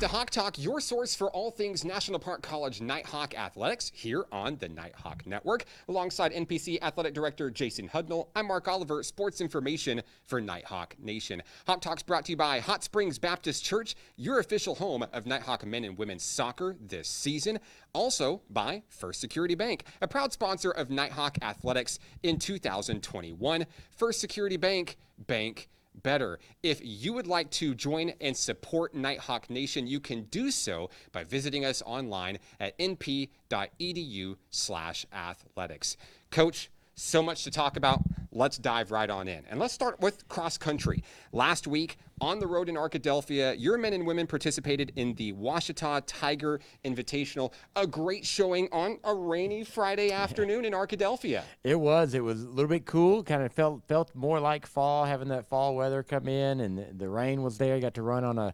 to Hawk Talk, your source for all things National Park College Nighthawk Athletics, here on the Nighthawk Network. Alongside NPC Athletic Director Jason Hudnell, I'm Mark Oliver, sports information for Nighthawk Nation. Hawk Talk's brought to you by Hot Springs Baptist Church, your official home of Nighthawk men and women's soccer this season. Also by First Security Bank, a proud sponsor of Nighthawk Athletics in 2021. First Security Bank, bank better. If you would like to join and support Nighthawk Nation, you can do so by visiting us online at np.edu/athletics. Coach, so much to talk about. Let's dive right on in. And let's start with cross country. Last week, on the road in Arkadelphia, your men and women participated in the Washita Tiger Invitational, a great showing on a rainy Friday afternoon in Arkadelphia. It was a little bit cool, kind of felt more like fall, having that fall weather come in, and the rain was there. You got to run on a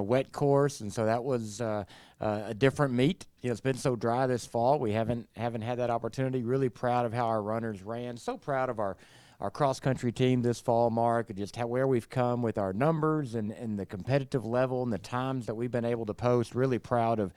wet course, and so that was a different meet. You know, it's been so dry this fall. We haven't had that opportunity. Really proud of how our runners ran. So proud of our cross-country team this fall, Mark, and just where we've come with our numbers and the competitive level and the times that we've been able to post. Really proud of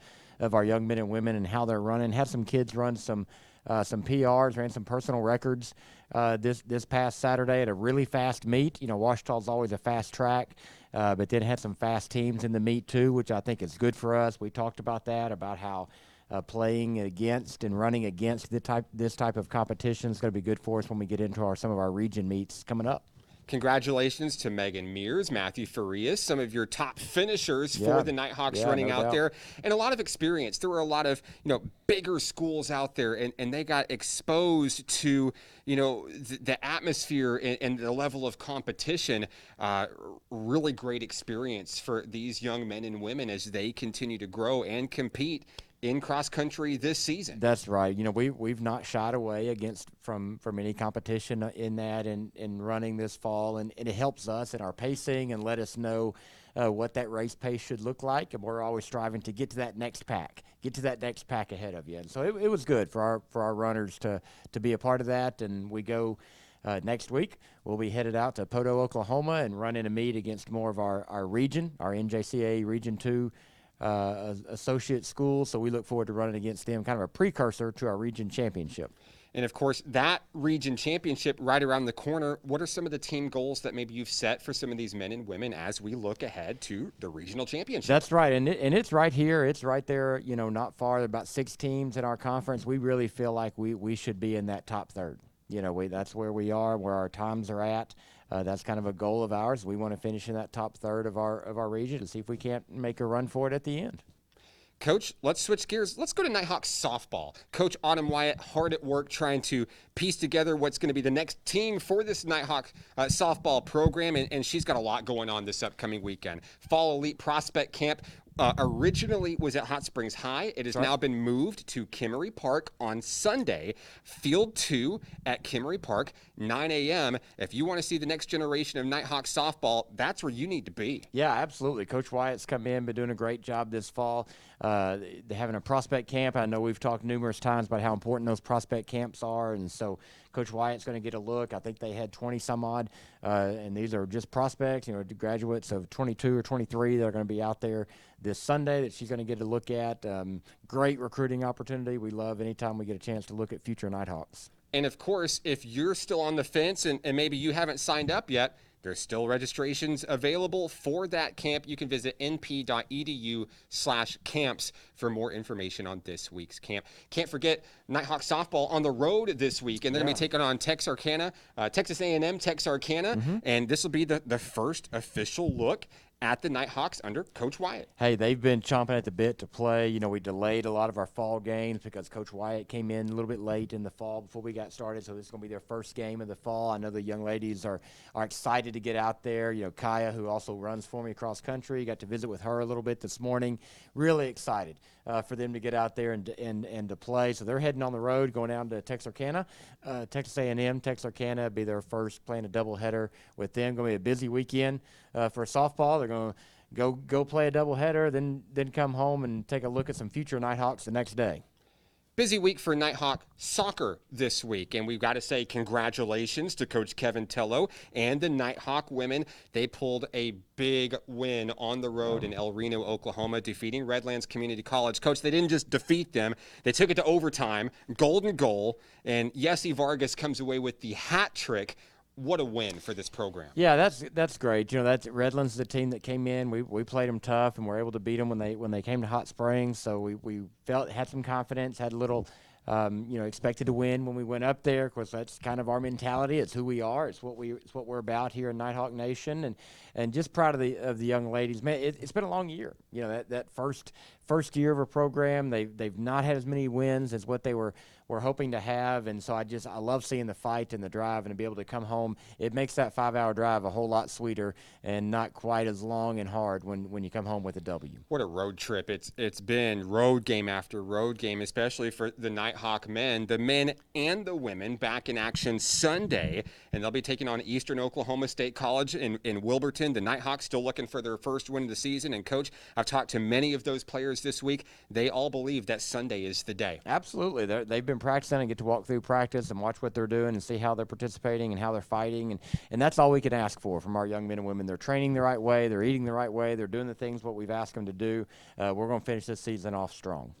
our young men and women and how they're running. Had some kids run some PRs, ran some personal records this past Saturday at a really fast meet. You know, Washita's always a fast track, but then had some fast teams in the meet too, which I think is good for us. We talked about that, about how playing against and running against this type of competition is going to be good for us when we get into some of our region meets coming up. Congratulations to Megan Mears, Matthew Farias, some of your top finishers for the Nighthawks running out there, and a lot of experience. There were a lot of bigger schools out there, and they got exposed to the atmosphere and the level of competition. Really great experience for these young men and women as they continue to grow and compete in cross country this season. That's right. You know, we've not shied away from any competition in that and running this fall, and it helps us in our pacing and let us know what that race pace should look like, and we're always striving to get to that next pack ahead of you. And so it was good for our runners to be a part of that. And we go next week. We'll be headed out to Poto, Oklahoma, and run in a meet against more of our region, our NJCA Region 2 associate schools. So we look forward to running against them, kind of a precursor to our region championship. And of course, that region championship right around the corner. What are some of the team goals that maybe you've set for some of these men and women as we look ahead to the regional championship? That's right, and it's right here. It's right there, not far. About 6 teams in our conference. We really feel like we should be in that top third. That's where we are, where our times are at. That's kind of a goal of ours. We want to finish in that top third of our region to see if we can't make a run for it at the end. Coach, let's switch gears. Let's go to Nighthawks softball. Coach Autumn Wyatt hard at work trying to piece together what's going to be the next team for this Nighthawk softball program, and she's got a lot going on this upcoming weekend. Fall Elite Prospect Camp originally was at Hot Springs High. It has now been moved to Kimmery Park on Sunday. Field 2 at Kimmery Park, 9 a.m. If you want to see the next generation of Nighthawk softball, that's where you need to be. Yeah, absolutely. Coach Wyatt's come in, been doing a great job this fall. They're having a prospect camp. I know we've talked numerous times about how important those prospect camps are, and so Coach Wyatt's going to get a look. I think they had 20 some odd, and these are just prospects, graduates of 22 or 23 that are going to be out there this Sunday that she's going to get a look at. Great recruiting opportunity. We love anytime we get a chance to look at future Nighthawks. And of course, if you're still on the fence and maybe you haven't signed up yet, there's still registrations available for that camp. You can visit np.edu/camps for more information on this week's camp. Can't forget Nighthawk softball on the road this week, and they're going to be taking on Texas A&M Texarkana, and this will be the first official look at the Nighthawks under Coach Wyatt. Hey, they've been chomping at the bit to play. We delayed a lot of our fall games because Coach Wyatt came in a little bit late in the fall before we got started, so this is going to be their first game of the fall. I know the young ladies are excited to get out there. Kaya, who also runs for me across country, got to visit with her a little bit this morning. Really excited for them to get out there and to play. So they're heading on the road, going down to Texarkana. Texas A&M, Texarkana, be their first, playing a doubleheader with them. Going to be a busy weekend for softball. They're going to go play a doubleheader, then come home and take a look at some future Nighthawks the next day. Busy week for Nighthawk soccer this week, and we've got to say congratulations to Coach Kevin Tello and the Nighthawk women. They pulled a big win on the road in El Reno, Oklahoma, defeating Redlands Community College. Coach, they didn't just defeat them, they took it to overtime, golden goal, and Yessie Vargas comes away with the hat trick. What a win for this program. Yeah, that's great. You know, that's Redlands, the team that came in. We played them tough, and were able to beat them when they came to Hot Springs. So we had some confidence, had a little, expected to win when we went up there. Of course, that's kind of our mentality. It's who we are. It's what we're about here in Nighthawk Nation, and just proud of the young ladies. Man, it's been a long year. You know, that first year of a program, they've not had as many wins as what they were hoping to have, and so I love seeing the fight and the drive, and to be able to come home. It makes that 5-hour drive a whole lot sweeter and not quite as long and hard when you come home with a W. What a road trip. It's been road game after road game, especially for the Nighthawk men. The men and the women back in action Sunday, and they'll be taking on Eastern Oklahoma State College in Wilburton. The Nighthawks still looking for their first win of the season, and Coach, I've talked to many of those players this week. They all believe that Sunday is the day. Absolutely. They've been practicing and get to walk through practice and watch what they're doing and see how they're participating and how they're fighting, and that's all we can ask for from our young men and women. They're training the right way, they're eating the right way, they're doing the things what we've asked them to do. We're going to finish this season off strong.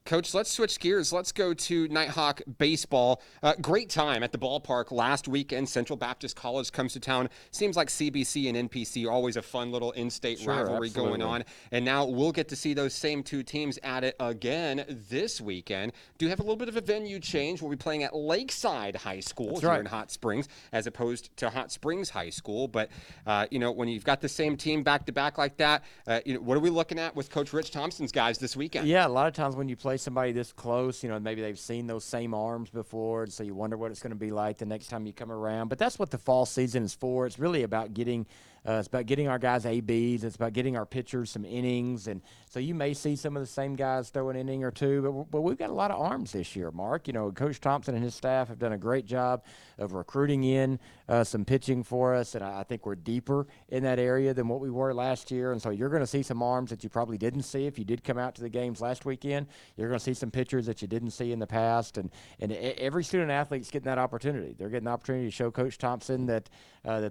Coach, let's switch gears. Let's go to Nighthawk Baseball. Great time at the ballpark last weekend. Central Baptist College comes to town. Seems like CBC and NPC are always a fun little in-state rivalry going on. And now we'll get to see those same two teams at it again this weekend. Do have a little bit of a venue change. We'll be playing at Lakeside High School here in Hot Springs as opposed to Hot Springs High School. But, when you've got the same team back-to-back like that, what are we looking at with Coach Rich Thompson's guys this weekend? Yeah, a lot of times when you play somebody this close, maybe they've seen those same arms before, and so you wonder what it's going to be like the next time you come around. But that's what the fall season is for. It's really about getting our guys ABs. It's about getting our pitchers some innings, and so you may see some of the same guys throw an inning or two, but we've got a lot of arms this year, Mark. Coach Thompson and his staff have done a great job of recruiting in some pitching for us, and I think we're deeper in that area than what we were last year, and so you're going to see some arms that you probably didn't see if you did come out to the games last weekend. You're going to see some pitchers that you didn't see in the past, and every student athlete's getting that opportunity. They're getting the opportunity to show Coach Thompson that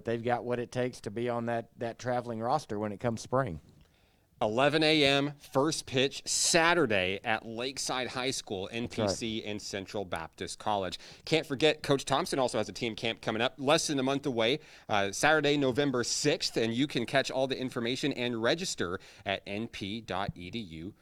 they've got what it takes to be on that traveling roster when it comes spring. 11 a.m. first pitch Saturday at Lakeside High School, NPC and Central Baptist College. Can't forget, Coach Thompson also has a team camp coming up less than a month away, Saturday, November 6th, and you can catch all the information and register at np.edu/camps.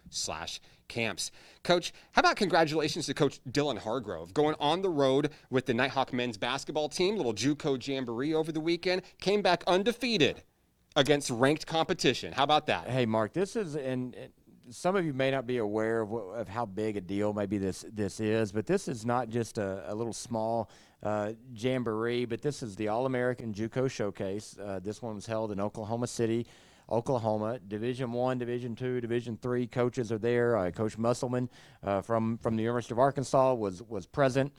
Coach, how about congratulations to Coach Dylan Hargrove going on the road with the Nighthawk men's basketball team, little Juco jamboree over the weekend, came back undefeated against ranked competition. How about that? Hey, Mark, this is, and some of you may not be aware of how big a deal maybe this is, but this is not just a little small jamboree, but this is the All-American Juco Showcase. This one was held in Oklahoma City, Oklahoma. Division I, Division II, Division III coaches are there. Coach Musselman from the University of Arkansas was present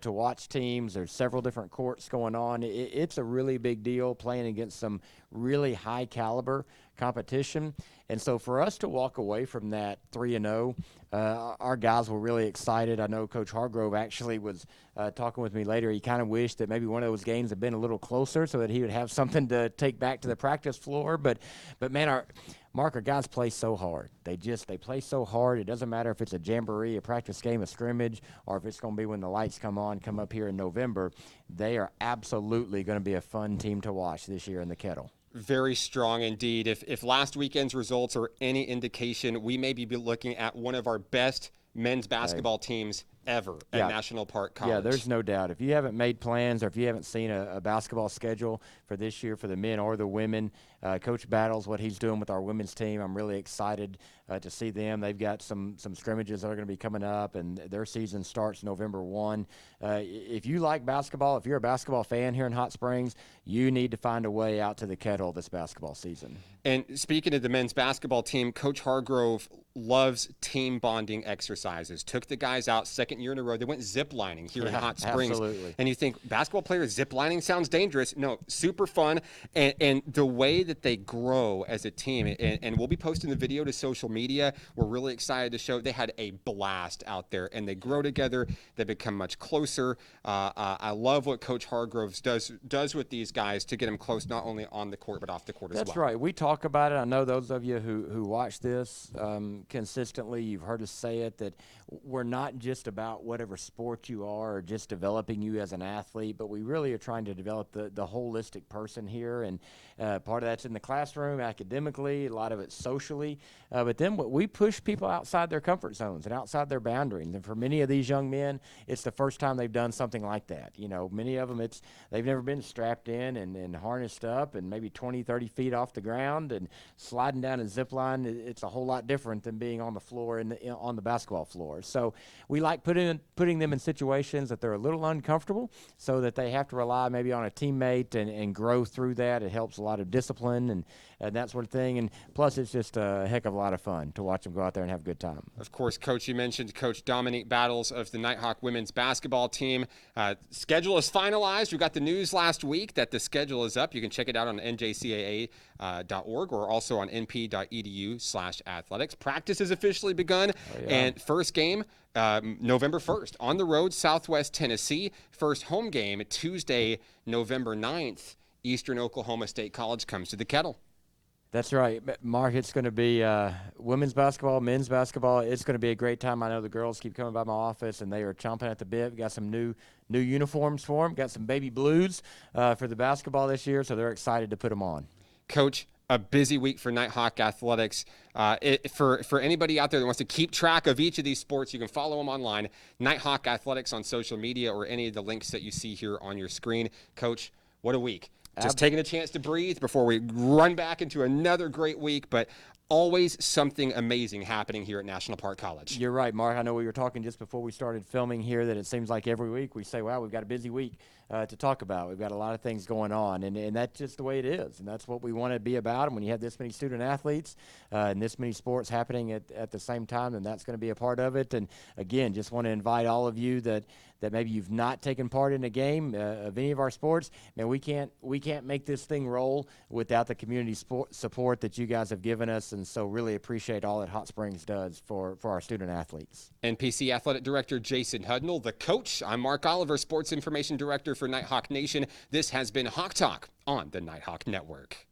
to watch teams. There's several different courts going on. It's a really big deal playing against some really high caliber competition. And so for us to walk away from that 3-0, our guys were really excited. I know Coach Hargrove actually was talking with me later. He kind of wished that maybe one of those games had been a little closer so that he would have something to take back to the practice floor. But man, our guys play so hard. They play so hard. It doesn't matter if it's a jamboree, a practice game, a scrimmage, or if it's going to be when the lights come up here in November. They are absolutely going to be a fun team to watch this year in the Kettle. Very strong indeed. If last weekend's results are any indication, we may be looking at one of our best men's basketball teams ever at National Park College. Yeah, there's no doubt. If you haven't made plans or if you haven't seen a basketball schedule for this year for the men or the women, Coach Battles, what he's doing with our women's team, I'm really excited to see them. They've got some scrimmages that are going to be coming up, and their season starts November 1. If you like basketball, if you're a basketball fan here in Hot Springs, you need to find a way out to the Kettle this basketball season. And speaking of the men's basketball team, Coach Hargrove loves team bonding exercises. Took the guys out, second year in a row. They went zip lining here in Hot Springs. Absolutely. And you think basketball players zip lining sounds dangerous. No, super fun. And the way that they grow as a team, and we'll be posting the video to social media. We're really excited to show they had a blast out there, and they grow together. They become much closer. I love what Coach Hargroves does with these guys to get them close, not only on the court but off the court as well. That's right. We talk about it. I know those of you who watch this consistently, you've heard us say it, that we're not just about whatever sport you are or just developing you as an athlete, but we really are trying to develop the holistic person here. And part of that's in the classroom, academically, a lot of it's socially. But then we push people outside their comfort zones and outside their boundaries. And for many of these young men, it's the first time they've done something like that. You know, many of them, they've never been strapped in and harnessed up and maybe 20, 30 feet off the ground and sliding down a zip line. It's a whole lot different than being on the floor on the basketball floor. So we like putting them in situations that they're a little uncomfortable so that they have to rely maybe on a teammate and grow through that. It helps a lot of discipline and that sort of thing. And plus, it's just a heck of a lot of fun to watch them go out there and have a good time. Of course, Coach, you mentioned Coach Dominique Battles of the Nighthawk women's basketball team. Schedule is finalized. We got the news last week that the schedule is up. You can check it out on njcaa.org or also on np.edu/athletics. Practice has officially begun, and first game November 1st on the road, Southwest Tennessee. First home game Tuesday, November 9th. Eastern Oklahoma State College comes to the Kettle. That's right, Mark. It's going to be women's basketball, men's basketball. It's going to be a great time. I know the girls keep coming by my office, and they are chomping at the bit. We got some new uniforms for them. Got some baby blues for the basketball this year, so they're excited to put them on. Coach, a busy week for Nighthawk Athletics. For anybody out there that wants to keep track of each of these sports, you can follow them online, Nighthawk Athletics on social media or any of the links that you see here on your screen. Coach, what a week. Just taking a chance to breathe before we run back into another great week, but always something amazing happening here at National Park College. You're right, Mark. I know we were talking just before we started filming here that it seems like every week we say, wow, we've got a busy week to talk about. We've got a lot of things going on, and that's just the way it is, and that's what we want to be about. And when you have this many student athletes and this many sports happening at the same time, then that's going to be a part of it. And, again, just want to invite all of you that maybe you've not taken part in a game of any of our sports. Man, we can't make this thing roll without the community support that you guys have given us, and so really appreciate all that Hot Springs does for our student athletes. NPC Athletic Director Jason Hudnell, the coach. I'm Mark Oliver, Sports Information Director for Nighthawk Nation. This has been Hawk Talk on the Nighthawk Network.